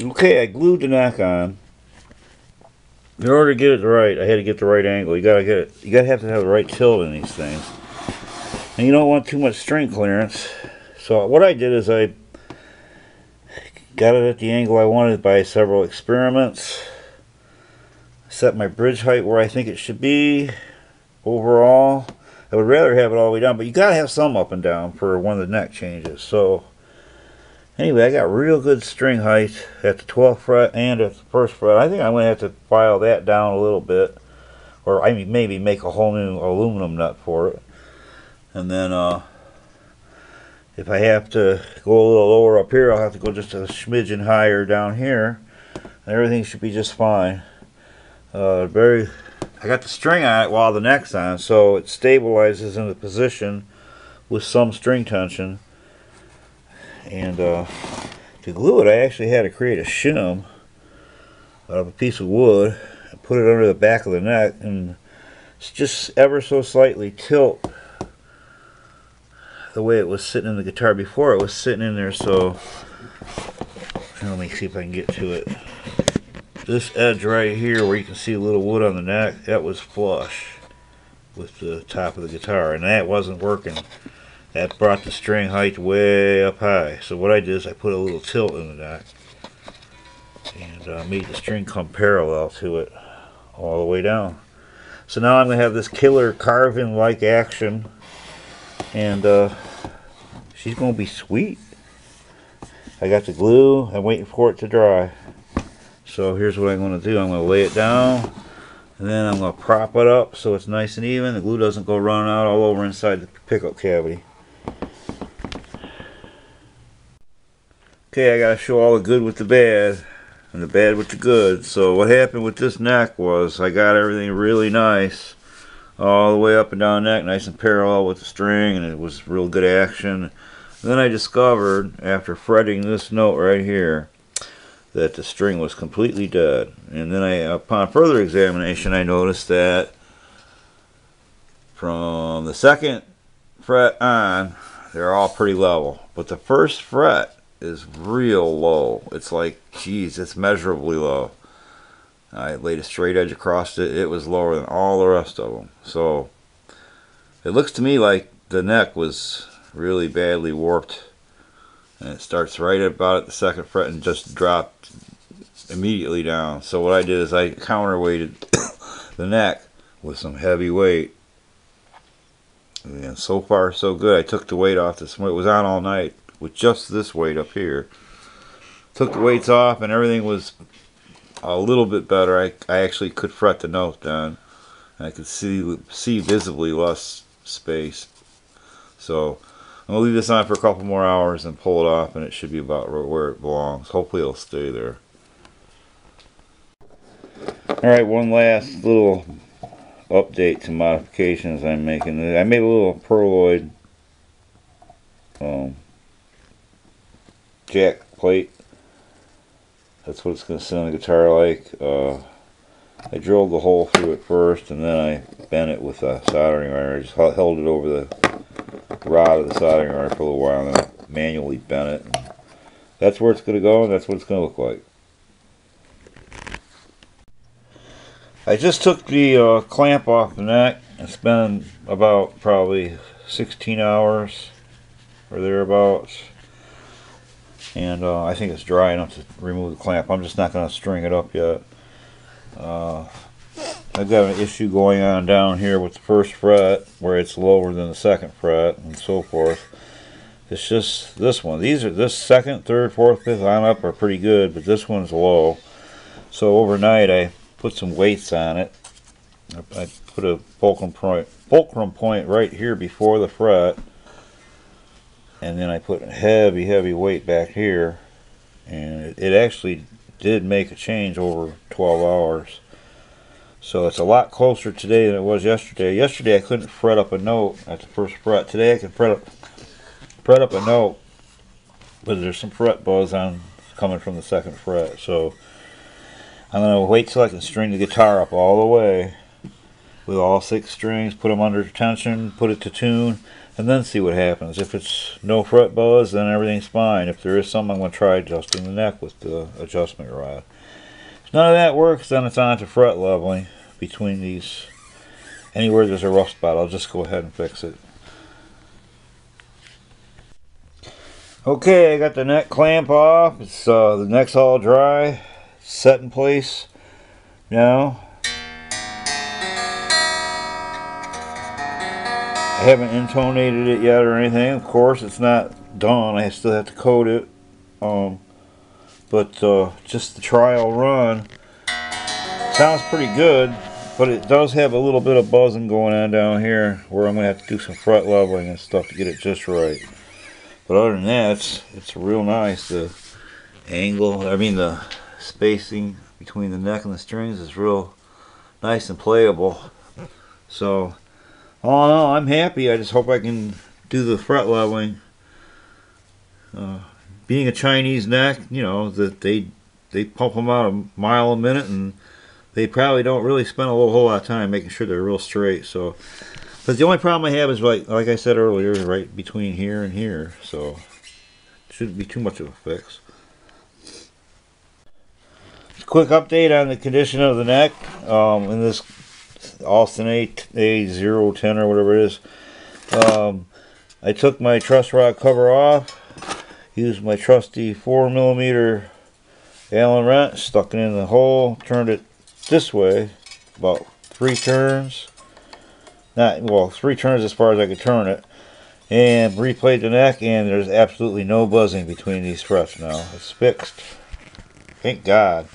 Okay, I glued the neck on. In order to get it right, I had to get the right angle. You gotta get it. You gotta have to have the right tilt in these things, and you don't want too much string clearance. So what I did is I got it at the angle I wanted by several experiments. Set my bridge height where I think it should be overall. I would rather have it all the way down, but you gotta have some up and down for when the neck changes. So anyway, I got real good string height at the 12th fret and at the 1st fret. I think I'm going to have to file that down a little bit, or I mean maybe make a whole new aluminum nut for it. And then if I have to go a little lower up here, I'll have to go just a smidgen higher down here, and everything should be just fine. I got the string on it while the neck's on, so it stabilizes into position with some string tension. And to glue it, I actually had to create a shim out of a piece of wood and put it under the back of the neck, and just ever so slightly tilt the way it was sitting in the guitar before. It was sitting in there, so let me see if I can get to it. This edge right here where you can see a little wood on the neck, that was flush with the top of the guitar, and that wasn't working. That brought the string height way up high. So what I did is I put a little tilt in the neck and made the string come parallel to it all the way down. So now I'm going to have this killer carving like action, and she's going to be sweet. I got the glue. I'm waiting for it to dry. So here's what I'm going to do. I'm going to lay it down, and then I'm going to prop it up so it's nice and even. The glue doesn't go running out all over inside the pickup cavity. Okay, I got to show all the good with the bad, and the bad with the good. So what happened with this neck was I got everything really nice, all the way up and down the neck, nice and parallel with the string, and it was real good action. And then I discovered, after fretting this note right here, that the string was completely dead. And then upon further examination, I noticed that from the 2nd fret on, they're all pretty level. But the 1st fret is real low. It's like, geez, it's measurably low. I laid a straight edge across it. It was lower than all the rest of them. So it looks to me like the neck was really badly warped. And it starts right about at the 2nd fret and just dropped immediately down. So what I did is I counterweighted the neck with some heavy weight. And so far so good. I took the weight off this. It was on all night with just this weight up here. Took the weights off and everything was a little bit better. I actually could fret the note down. And I could see visibly less space. So I'm going to leave this on for a couple more hours and pull it off, and it should be about where it belongs. Hopefully it'll stay there. Alright, one last little update to modifications I'm making. I made a little perloid jack plate. That's what it's going to sit on the guitar like. I drilled the hole through it first, and then I bent it with a soldering iron. I just held it over the rod of the soldering iron for a little while, and then I manually bent it. That's where it's going to go, and that's what it's going to look like. I just took the clamp off the neck. It's been about probably 16 hours or thereabouts, and I think it's dry enough to remove the clamp. I'm just not going to string it up yet. I've got an issue going on down here with the 1st fret where it's lower than the 2nd fret and so forth. It's just this one. This 2nd, 3rd, 4th, 5th on up are pretty good, but this one's low. So overnight I put some weights on it. I put a fulcrum point right here before the fret, and then I put a heavy weight back here, and it actually did make a change over 12 hours. So it's a lot closer today than it was yesterday. Yesterday I couldn't fret up a note at the 1st fret. Today I can fret up a note, but there's some fret buzz coming from the 2nd fret. So I'm going to wait till I can string the guitar up all the way with all 6 strings, put them under tension, put it to tune, and then see what happens. If it's no fret buzz, then everything's fine. If there is some, I'm going to try adjusting the neck with the adjustment rod. If none of that works, then it's on to fret leveling between these. Anywhere there's a rough spot, I'll just go ahead and fix it. Okay, I got the neck clamp off. It's the neck's all dry, set in place now. I haven't intonated it yet or anything. Of course, it's not done. I still have to coat it. But just the trial run sounds pretty good. But it does have a little bit of buzzing going on down here, where I'm going to have to do some fret leveling and stuff to get it just right. But other than that, it's real nice. The angle, the spacing between the neck and the strings is real nice and playable. So, all in all, I'm happy. I just hope I can do the fret leveling. Being a Chinese neck, you know, that they pump them out a mile a minute, and they probably don't really spend a whole lot of time making sure they're real straight. So, but the only problem I have is like I said earlier, right between here and here. So, it shouldn't be too much of a fix. Quick update on the condition of the neck. In this Alston A010 or whatever it is, I took my truss rod cover off, used my trusty 4mm Allen wrench, stuck it in the hole, turned it this way about 3 turns. Well, 3 turns as far as I could turn it, and replayed the neck, and there's absolutely no buzzing between these frets now. It's fixed. Thank God.